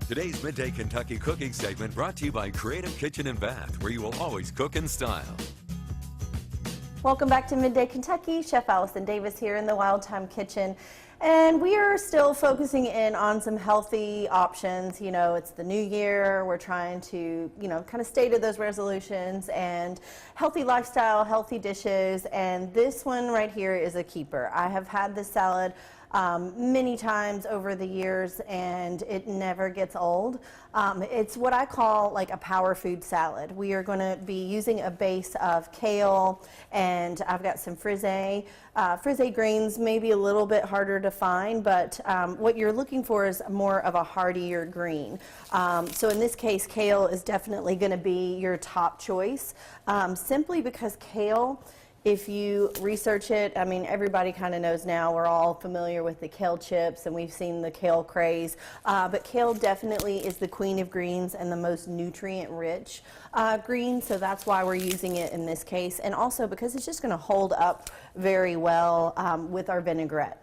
Today's Midday Kentucky Cooking segment brought to you by Creative Kitchen and Bath, where you will always cook in style. Welcome back to Midday Kentucky. Chef Allison Davis here in the Wild Time Kitchen. And we are still focusing in on some healthy options. You know, it's the new year. We're trying to, kind of stay to those resolutions and healthy lifestyle, healthy dishes. And this one right here is a keeper. I have had this salad many times over the years, and it never gets old. It's what I call like a power food salad. We are going to be using a base of kale, and I've got some frisee. Frisee greens may be a little bit harder to find, but what you're looking for is more of a hardier green. So in this case, kale is definitely going to be your top choice, simply because kale, if you research it, I mean, everybody kind of knows now, we're all familiar with the kale chips and we've seen the kale craze, but kale definitely is the queen of greens and the most nutrient rich green, so that's why we're using it in this case, and also because it's just going to hold up very well with our vinaigrette.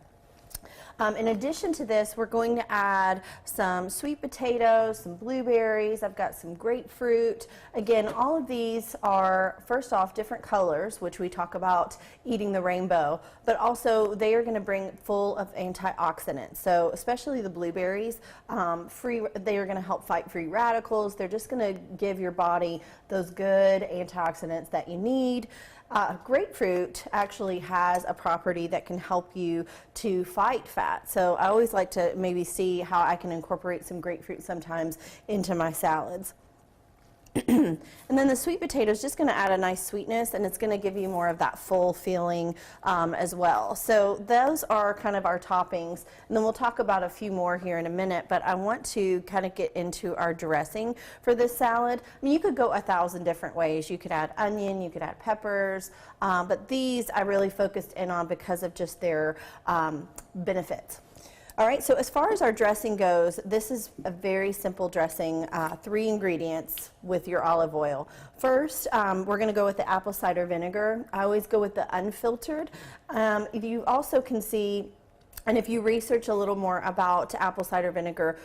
In addition to this, we're going to add some sweet potatoes, some blueberries. I've got some grapefruit. Again, all of these are, first off, different colors, which we talk about eating the rainbow, but also they are going to bring full of antioxidants. So especially the blueberries, they are going to help fight free radicals. They're just going to give your body those good antioxidants that you need. Grapefruit actually has a property that can help you to fight fat. So I always like to maybe see how I can incorporate some grapefruit sometimes into my salads. And then the sweet potato is just going to add a nice sweetness, and it's going to give you more of that full feeling as well. So those are kind of our toppings, and then we'll talk about a few more here in a minute, but I want to kind of get into our dressing for this salad. I mean, you could go 1,000 different ways. You could add onion, you could add peppers, but these I really focused in on because of just their benefits. All right, so as far as our dressing goes, this is a very simple dressing, 3 ingredients with your olive oil. First, we're going to go with the apple cider vinegar. I always go with the unfiltered. You also can see, and if you research a little more about apple cider vinegar,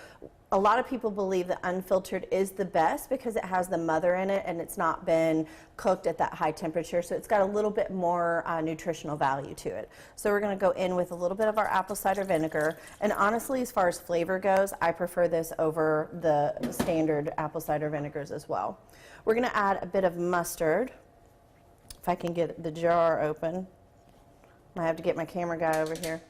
a lot of people believe that unfiltered is the best because it has the mother in it and it's not been cooked at that high temperature, so it's got a little bit more nutritional value to it. So we're going to go in with a little bit of our apple cider vinegar, and honestly, as far as flavor goes, I prefer this over the standard apple cider vinegars as well. We're going to add a bit of mustard. If I can get the jar open. I have to get my camera guy over here.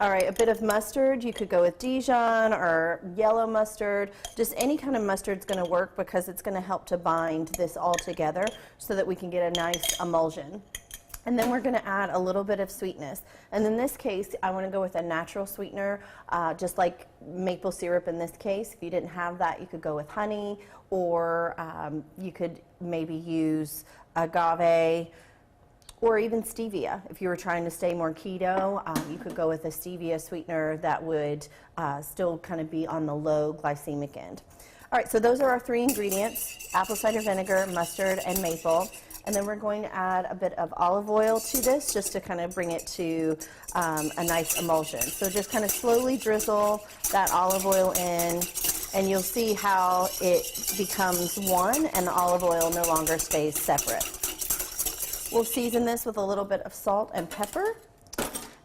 All right, a bit of mustard. You could go with Dijon or yellow mustard. Just any kind of mustard is going to work because it's going to help to bind this all together so that we can get a nice emulsion. And then we're going to add a little bit of sweetness. And in this case, I want to go with a natural sweetener, just like maple syrup in this case. If you didn't have that, you could go with honey, or you could maybe use agave, or even stevia. If you were trying to stay more keto, you could go with a stevia sweetener that would still kind of be on the low glycemic end. All right, so those are our 3 ingredients: apple cider vinegar, mustard, and maple. And then we're going to add a bit of olive oil to this just to kind of bring it to a nice emulsion. So just kind of slowly drizzle that olive oil in, and you'll see how it becomes one and the olive oil no longer stays separate. We'll season this with a little bit of salt and pepper,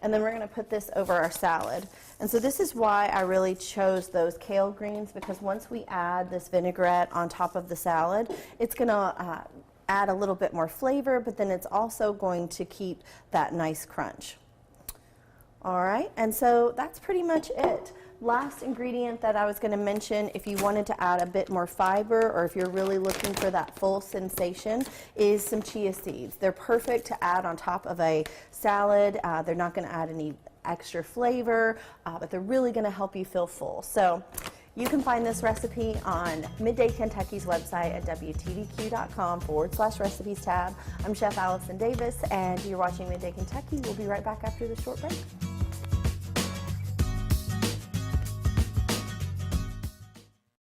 and then we're going to put this over our salad. And so this is why I really chose those kale greens, because once we add this vinaigrette on top of the salad, it's going to add a little bit more flavor, but then it's also going to keep that nice crunch. All right, and so that's pretty much it. Last ingredient that I was going to mention, if you wanted to add a bit more fiber, or if you're really looking for that full sensation, is some chia seeds. They're perfect to add on top of a salad. They're not going to add any extra flavor, but they're really going to help you feel full. So you can find this recipe on Midday Kentucky's website at WTDQ.com/recipes tab. I'm Chef Allison Davis, and you're watching Midday Kentucky. We'll be right back after this short break.